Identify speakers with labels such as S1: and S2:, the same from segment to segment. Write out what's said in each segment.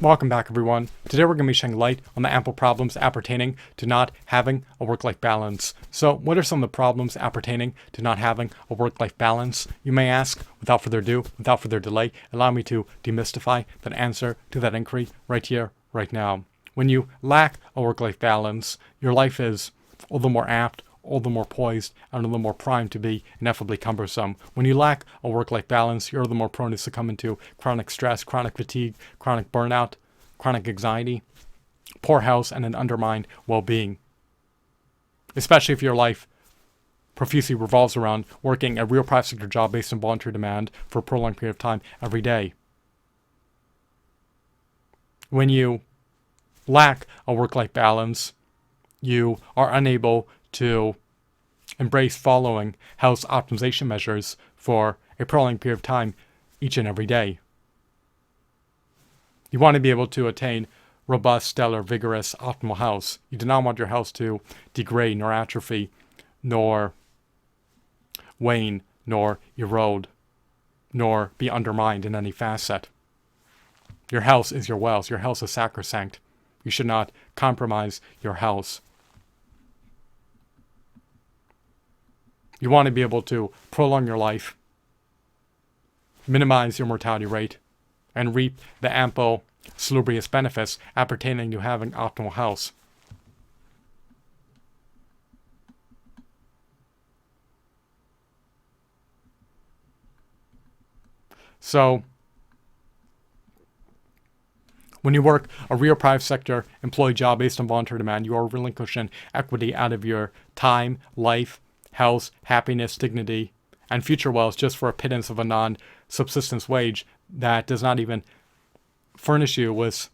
S1: Welcome back, everyone. Today we're going to be shedding light on the ample problems appertaining to not having a work-life balance. So, what are some of the problems appertaining to not having a work-life balance? You may ask. Without further ado, without further delay, allow me to demystify that answer to that inquiry right here, right now. When you lack a work-life balance, your life is all the more apt, all the more poised, and all the more primed to be ineffably cumbersome. When you lack a work-life balance, you're the more prone to succumb into chronic stress, chronic fatigue, chronic burnout, chronic anxiety, poor health, and an undermined well-being. Especially if your life profusely revolves around working a real private sector job based on voluntary demand for a prolonged period of time every day. When you lack a work-life balance, you are unable to embrace following health optimization measures for a prolonged period of time each and every day. You want to be able to attain robust, stellar, vigorous, optimal health. You do not want your health to degrade, nor atrophy, nor wane, nor erode, nor be undermined in any facet. Your health is your wealth. Your health is sacrosanct. You should not compromise your health. You want to be able to prolong your life, minimize your mortality rate, and reap the ample, salubrious benefits appertaining to having optimal health. So, when you work a real private sector employee job based on voluntary demand, you are relinquishing equity out of your time, life, health, happiness, dignity, and future wealth just for a pittance of a non-subsistence wage that does not even furnish you with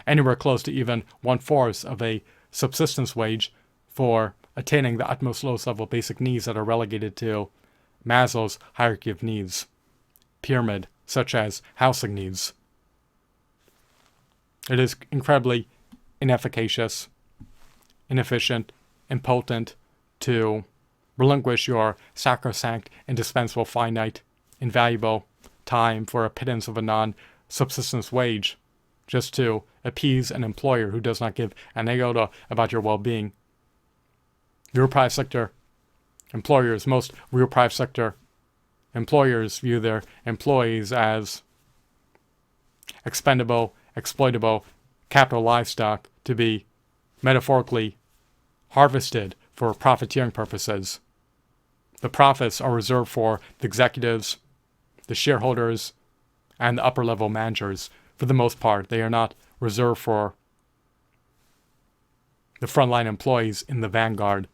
S1: anywhere close to even 1/4 of a subsistence wage for attaining the utmost lowest level basic needs that are relegated to Maslow's hierarchy of needs pyramid, such as housing needs. It is incredibly inefficacious, inefficient, impotent to relinquish your sacrosanct, indispensable, finite, invaluable time for a pittance of a non-subsistence wage just to appease an employer who does not give an iota about your well-being. Real private sector employers, most real private sector employers view their employees as expendable, exploitable, capital livestock to be metaphorically harvested for profiteering purposes. The profits are reserved for the executives, the shareholders, and the upper-level managers. For the most part, they are not reserved for the frontline employees in the vanguard.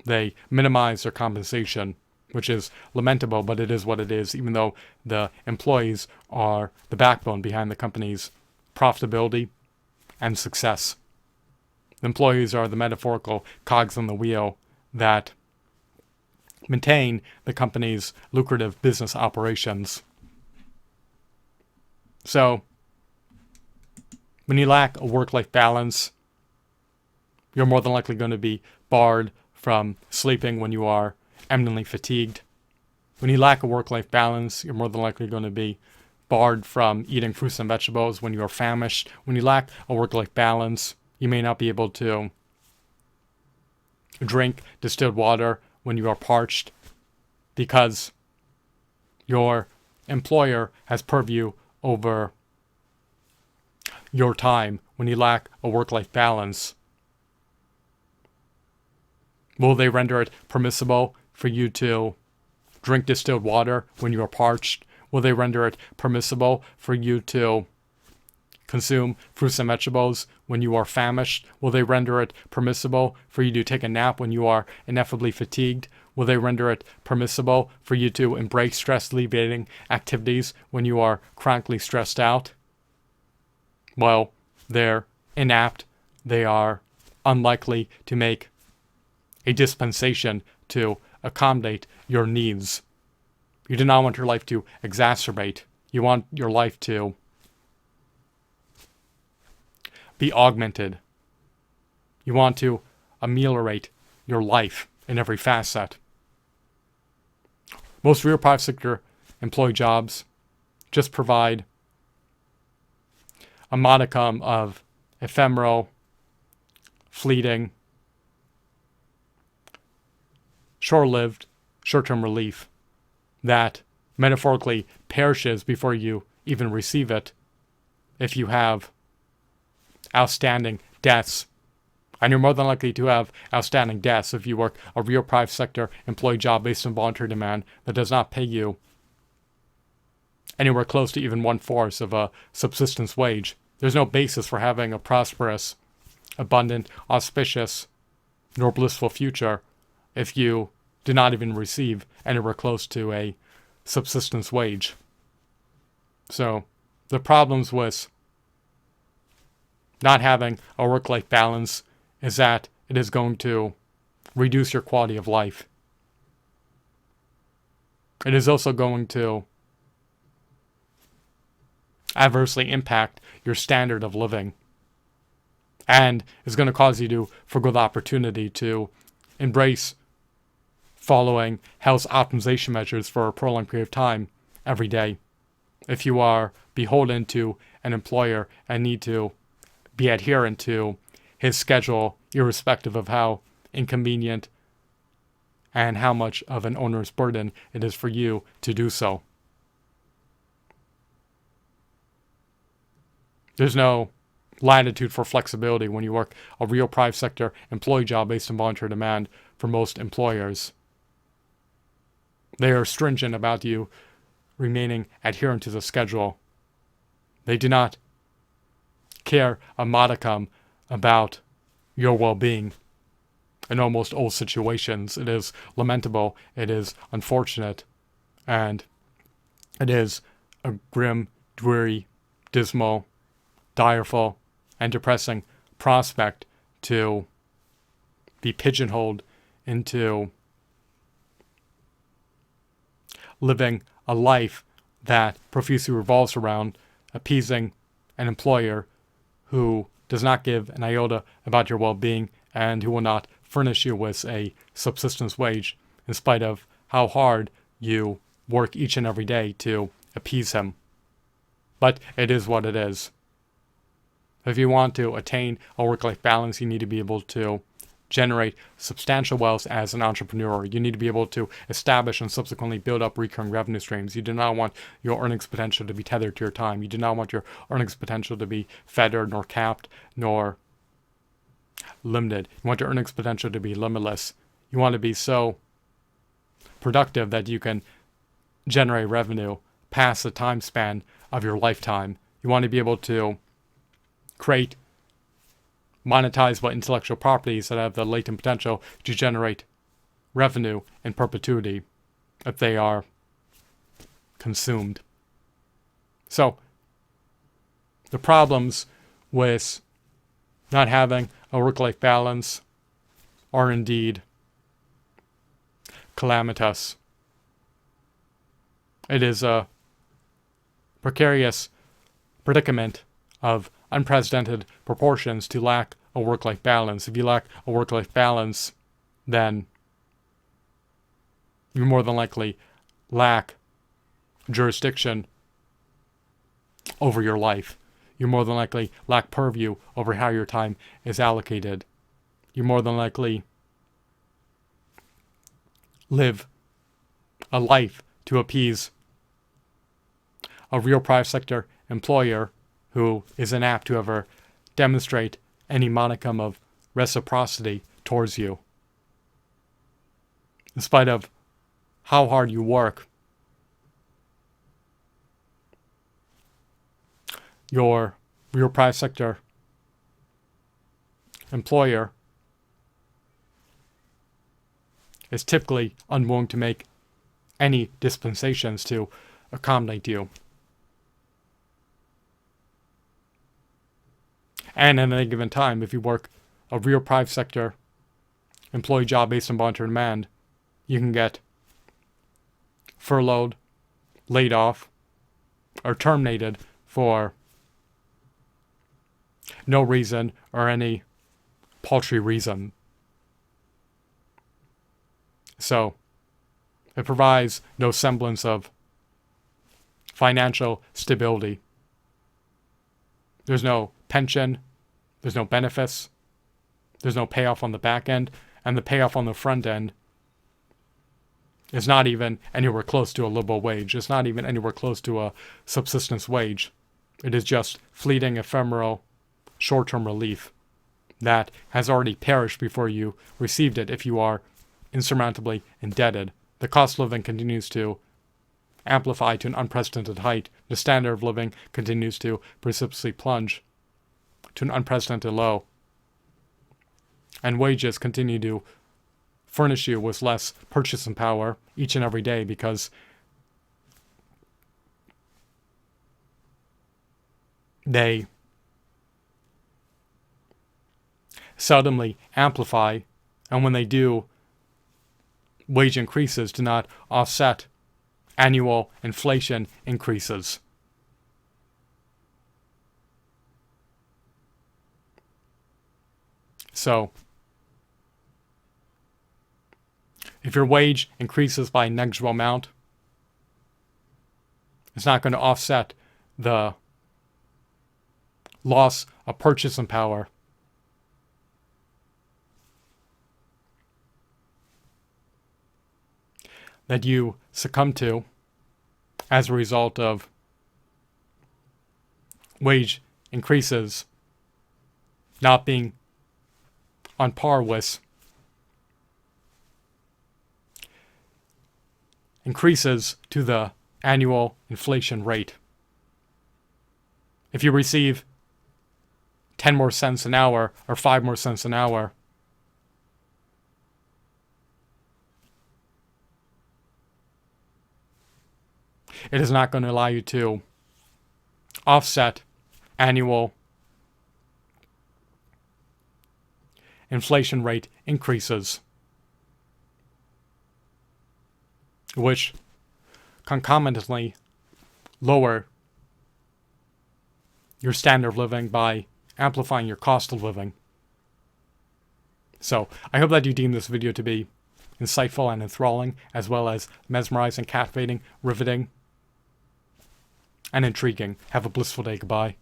S1: They minimize their compensation, which is lamentable, but it is what it is, even though the employees are the backbone behind the company's profitability and success. The employees are the metaphorical cogs on the wheel that maintain the company's lucrative business operations. So, when you lack a work-life balance, you're more than likely going to be barred from sleeping when you are eminently fatigued. When you lack a work-life balance, you're more than likely going to be barred from eating fruits and vegetables when you are famished. When you lack a work-life balance, you may not be able to drink distilled water when you are parched because your employer has purview over your time. When you lack a work-life balance, will they render it permissible for you to drink distilled water when you are parched? Will they render it permissible for you to consume fruits and vegetables when you are famished? Will they render it permissible for you to take a nap when you are ineffably fatigued? Will they render it permissible for you to embrace stress-alleviating activities when you are chronically stressed out? Well, they're inapt. They are unlikely to make a dispensation to accommodate your needs. You do not want your life to exacerbate. You want your life to be augmented. You want to ameliorate your life in every facet. Most real private sector employee jobs just provide a modicum of ephemeral, fleeting, short-lived, short-term relief that metaphorically perishes before you even receive it if you have outstanding debts. And you're more than likely to have outstanding debts if you work a real private sector employee job based on voluntary demand that does not pay you anywhere close to even 1/4 of a subsistence wage. There's no basis for having a prosperous, abundant, auspicious, nor blissful future if you do not even receive anywhere close to a subsistence wage. So the problems with not having a work-life balance is that it is going to reduce your quality of life. It is also going to adversely impact your standard of living, and is going to cause you to forgo the opportunity to embrace following health optimization measures for a prolonged period of time every day. If you are beholden to an employer and need to be adherent to his schedule, irrespective of how inconvenient and how much of an onerous burden it is for you to do so. There's no latitude for flexibility when you work a real private sector employee job based on voluntary demand for most employers. They are stringent about you remaining adherent to the schedule. They do not care a modicum about your well-being in almost all situations. It is lamentable, it is unfortunate, and it is a grim, dreary, dismal, direful, and depressing prospect to be pigeonholed into living a life that profusely revolves around appeasing an employer who does not give an iota about your well-being and who will not furnish you with a subsistence wage in spite of how hard you work each and every day to appease him. But it is what it is. If you want to attain a work-life balance, you need to be able to generate substantial wealth as an entrepreneur. You need to be able to establish and subsequently build up recurring revenue streams. You do not want your earnings potential to be tethered to your time. You do not want your earnings potential to be fettered, nor capped, nor limited. You want your earnings potential to be limitless. You want to be so productive that you can generate revenue past the time span of your lifetime. You want to be able to create monetizable intellectual properties that have the latent potential to generate revenue in perpetuity if they are consumed. So, the problems with not having a work-life balance are indeed calamitous. It is a precarious predicament of unprecedented proportions to lack a work-life balance. If you lack a work-life balance, then you more than likely lack jurisdiction over your life. You more than likely lack purview over how your time is allocated. You more than likely live a life to appease a real private sector employer who is inapt to ever demonstrate any modicum of reciprocity towards you. In spite of how hard you work, your real private sector employer is typically unwilling to make any dispensations to accommodate you. And at any given time, if you work a real private sector employee job based on voluntary demand, you can get furloughed, laid off, or terminated for no reason or any paltry reason. So, it provides no semblance of financial stability. There's no pension. There's no benefits. There's no payoff on the back end. And the payoff on the front end is not even anywhere close to a livable wage. It's not even anywhere close to a subsistence wage. It is just fleeting, ephemeral, short-term relief that has already perished before you received it if you are insurmountably indebted. The cost of living continues to amplify to an unprecedented height. The standard of living continues to precipitously plunge to an unprecedented low. And wages continue to furnish you with less purchasing power each and every day because they seldomly amplify, and when they do, wage increases do not offset annual inflation increases. So, if your wage increases by a negligible amount, it's not going to offset the loss of purchasing power that you succumb to as a result of wage increases not being on par with increases to the annual inflation rate. If you receive 10 more cents an hour or 5 more cents an hour, it is not going to allow you to offset annual inflation rate increases, which concomitantly lower your standard of living by amplifying your cost of living. So, I hope that you deem this video to be insightful and enthralling, as well as mesmerizing, captivating, riveting, and intriguing. Have a blissful day. Goodbye.